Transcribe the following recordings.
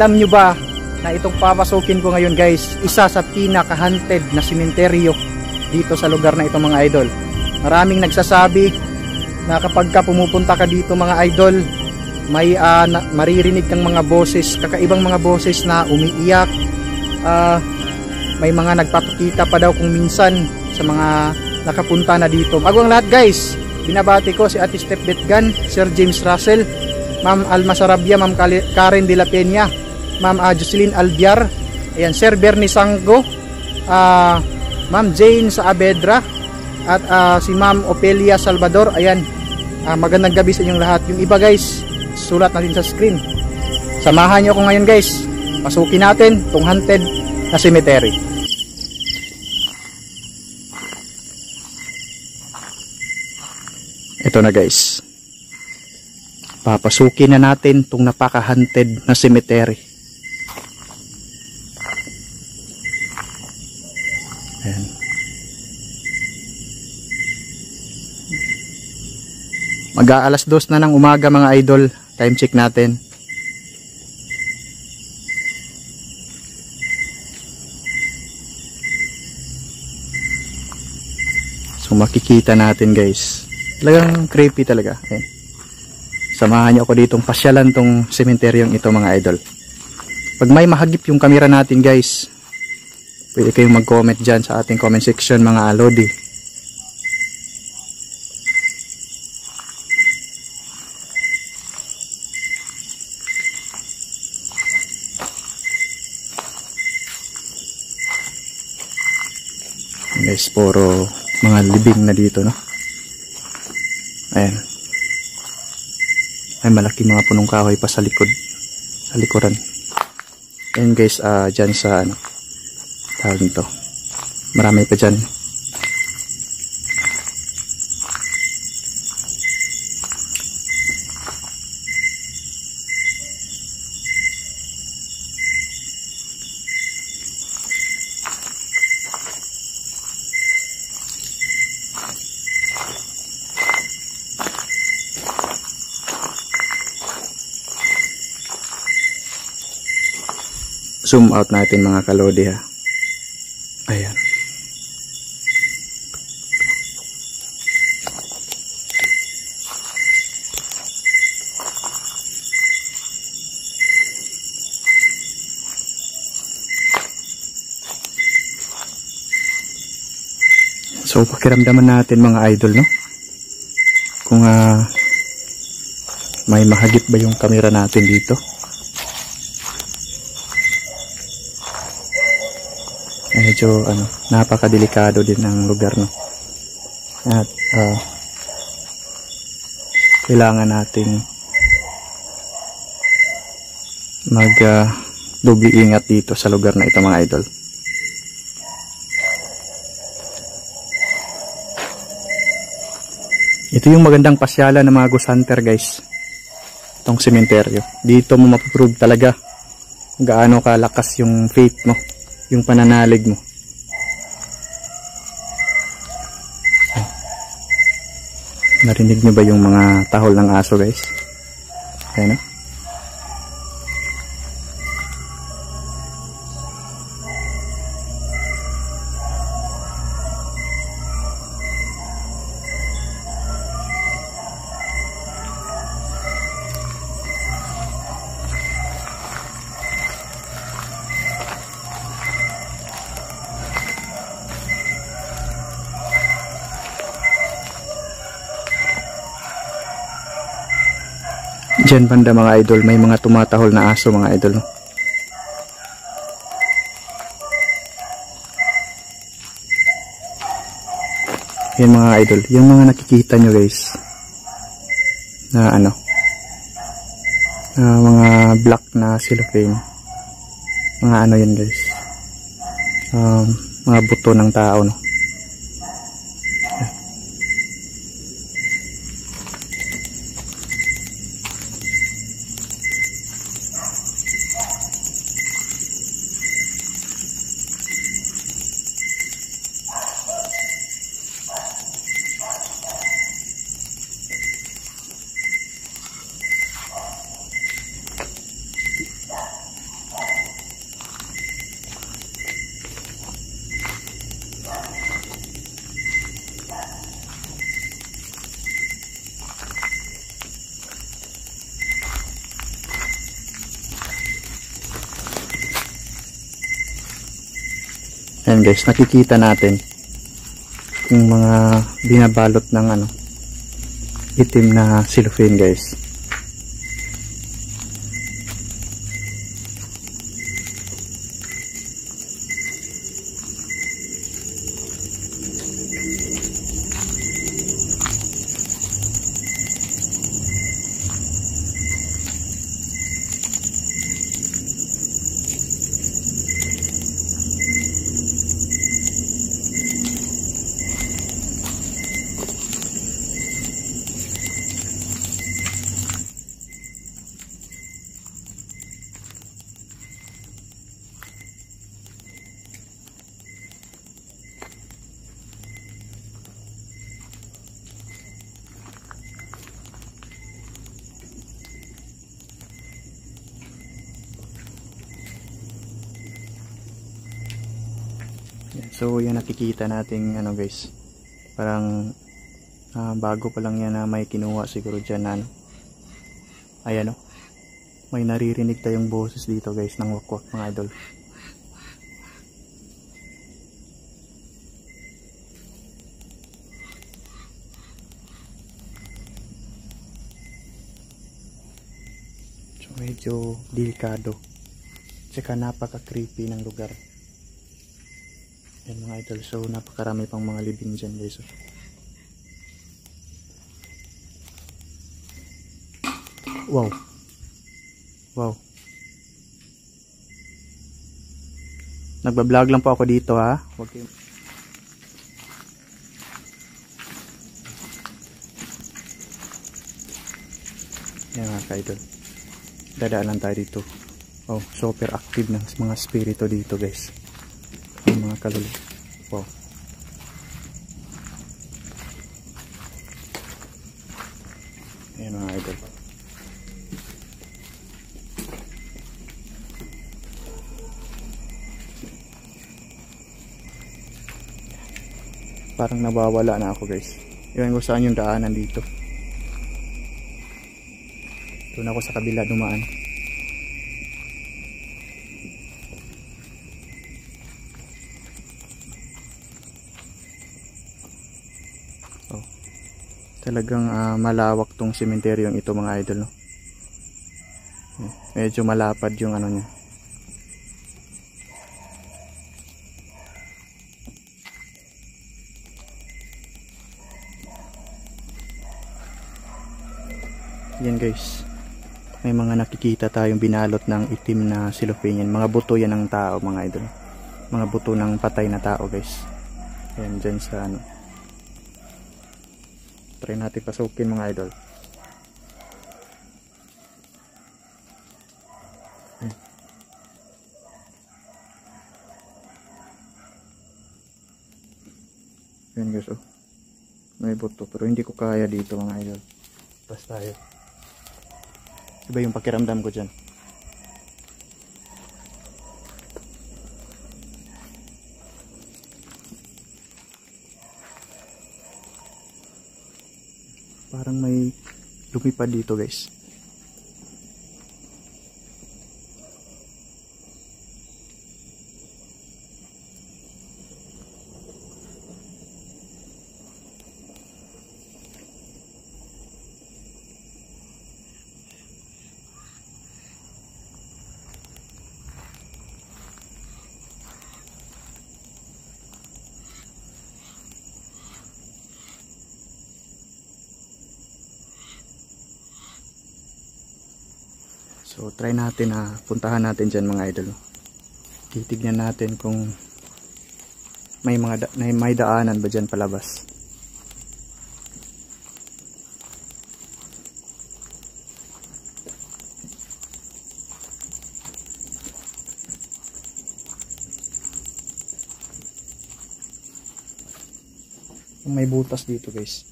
Alam nyo ba na itong papasukin ko ngayon guys, isa sa pinaka-haunted na sementeryo dito sa lugar na ito mga idol. Maraming nagsasabi na kapag ka pumupunta ka dito mga idol, may maririnig kang mga boses, kakaibang mga boses na umiiyak. May mga nagpapakita pa daw kung minsan sa mga nakapunta na dito. Bago ang lahat guys, binabati ko si Ate Steph Betgan, Sir James Russell, Ma'am Alma Sarabia, Ma'am Karen de la Peña, Ma'am Jocelyn Albiar, ayan, Sir Bernie Sango, Ma'am Jane Saavedra, at si Ma'am Opelia Salvador. Ayan, magandang gabi sa inyong lahat. Yung iba guys, sulat natin sa screen. Samahan nyo ako ngayon guys, pasukin natin itong haunted na cemetery. Ito na guys, papasukin na natin itong napaka-haunted na cemetery. Ayan. Mag-aalas 2 na ng umaga mga idol. Time check natin. So makikita natin guys, talagang creepy talaga. Ayan. Samahan niyo ako ditong pasyalan tong sementeryong ito mga idol. Pag may mahagip yung camera natin guys, pwede kayong mag-comment dyan sa ating comment section mga lodi. Guys, puro mga libing na dito, no? Ayan. Ay, malaki mga punong kahoy pa sa likod, sa likuran. Ayan guys, dyan sa ano, tawag nito, marami pa dyan. Zoom out natin mga kalodi ha. Ayan. So pakiramdaman natin mga idol, no? Kung may mahagip ba yung camera natin dito. Medyo napakadelikado din ng lugar, no? At kailangan nating mag doble ingat dito sa lugar na ito mga idol. Ito yung magandang pasyalan ng mga ghost hunter guys, itong sementeryo. Dito mo mapuprove talaga kung gaano kalakas yung faith mo, yung pananalig mo. Narinig nyo ba yung mga tahol ng aso guys? Ayan, no? Diyan banda mga idol, may mga tumatahol na aso mga idol, no? Yan mga idol, yung mga nakikita nyo guys na mga black na cellophane, mga yan guys, mga buto ng tao, no? Ayan guys, nakikita natin yung mga binabalot ng itim na cellophane guys. So yan, nakikita natin guys, parang bago pa lang yan na may kinuha siguro dyan na ayan may naririnig tayong boses dito guys ng wakwak mga idol. So medyo delikado tsaka napaka creepy ng lugar. Yan mga idol, so napakarami pang mga libing dyan guys. Wow, wow, nagbablog lang po ako dito ha. Huwag kayo... Yan mga ka-idol, dadaan lang tayo dito. Oh, super active ng mga spirito dito guys, ang mga kaluluwa. Wow. Ayan mga idol. Parang nawawala na ako guys. Iwan ko saan yung daanan dito. Doon ako sa kabila dumaan. Talagang malawak tong sementeryong ito mga idol, no? Medyo malapad yung niya. Yan guys, may mga nakikita tayong binalot ng itim na cellophane. Mga buto yan ng tao mga idol, mga buto ng patay na tao guys. Yan dyan sa try natin pasukin mga idol. Yan guys, may buto pero hindi ko kaya dito mga idol. Basta tayo, iba yung pakiramdam ko dyan. Parang may lumipad dito guys. So try natin puntahan natin dyan mga idol. Titignan natin kung may may daanan ba dyan palabas. May butas dito guys.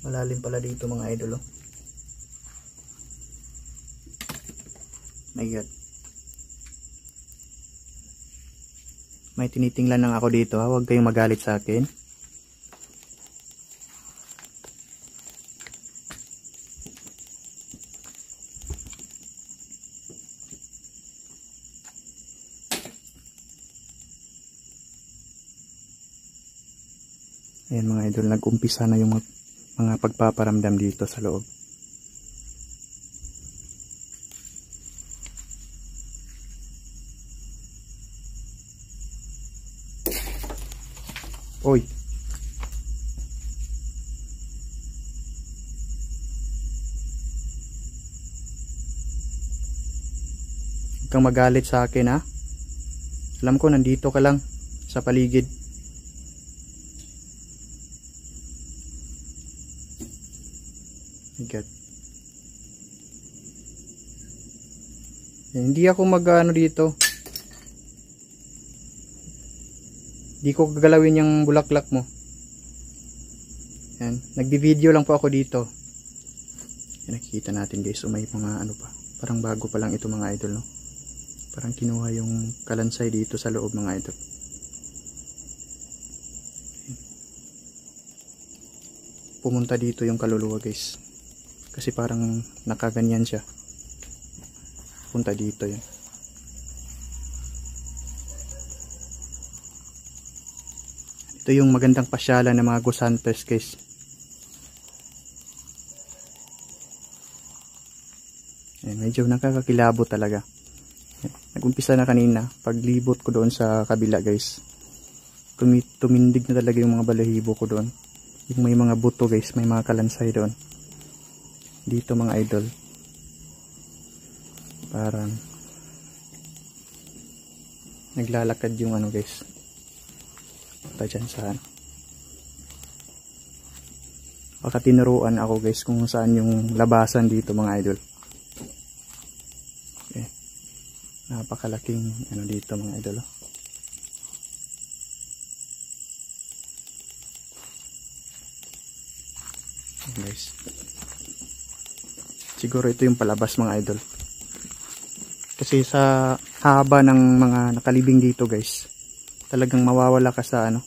Malalim pala dito mga idol. My God. May tinitingnan lang ako dito ha. Huwag kayong magalit sa akin. Ayan mga idol, nag-umpisa na yung mga pagpaparamdam dito sa loob. Oy. Huwag kang magalit sa akin ha. Alam ko nandito ka lang sa paligid. My God. Hindi ako mag-ano dito. Di ko gagalawin yung bulaklak mo. Yan. Nagbi-video lang po ako dito. Yan, nakikita natin guys. May mga ano pa. Parang bago pa lang ito mga idol, no? Parang kinuha yung kalansay dito sa loob mga idol. Yan. Pumunta dito yung kaluluwa guys. Kasi parang nakaganyan siya. Punta dito yan. Ito yung magandang pasyalan ng mga ghost hunters guys. Ayan, medyo nakakakilabo talaga. Nag-umpisa na kanina. Paglibot ko doon sa kabila guys. Tumindig na talaga yung mga balahibo ko doon. Yung may mga buto guys. May mga kalansay doon. Dito mga idol. Parang naglalakad yung ano guys. Punta dyan saan. Baka tinuruan ako guys kung saan yung labasan dito mga idol. Okay. Napakalaking ano dito mga idol. Okay, guys. Siguro ito yung palabas mga idol. Kasi sa haba ng mga nakalibing dito guys, talagang mawawala ka sa ano,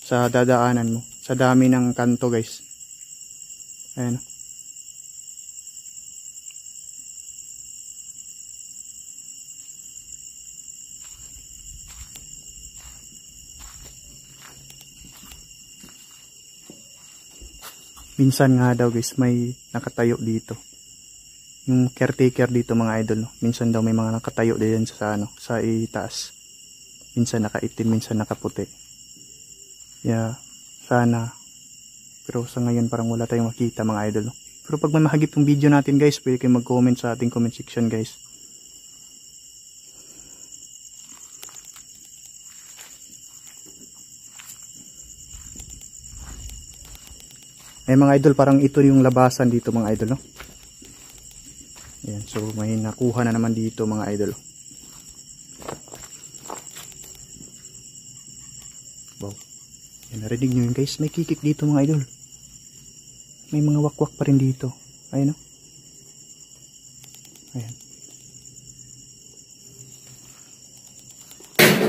sa dadaanan mo, sa dami ng kanto guys. Ayan. Minsan nga daw guys may nakatayo dito. Yung caretaker dito mga idol, no? Minsan daw may mga nakatayo din sa ano, sa itaas. Minsan nakaitim, minsan nakaputi. Yeah, sana. Pero sa ngayon parang wala tayong makita mga idol, no? Pero pag may mahagip yung video natin guys, pwede kayong mag-comment sa ating comment section guys. Eh mga idol, parang ito yung labasan dito mga idol, no? Ayan, so may nakuha na naman dito mga idol. Wow. Ayan, narinig nyo yun guys, may kikik dito mga idol. May mga wakwak pa rin dito. Ayan, no? Ayan.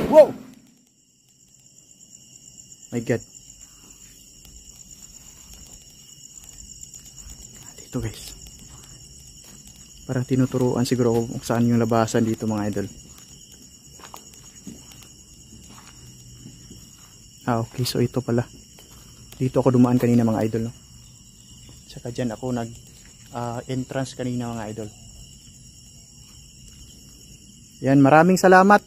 Wow! My God. Dito guys. Parang tinuturuan siguro kung saan yung labasan dito mga idol. Ah okay, so ito pala. Dito ako dumaan kanina mga idol, no? Saka dyan ako nag entrance kanina mga idol. Yan, maraming salamat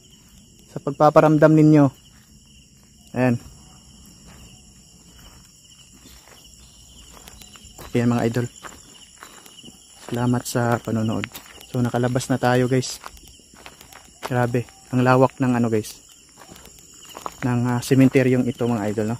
sa pagpaparamdam ninyo. Ayan. Ayan mga idol. Salamat sa panonood. So nakalabas na tayo guys. Grabe, ang lawak ng ano guys, ng sementeryong ito mga idol, no?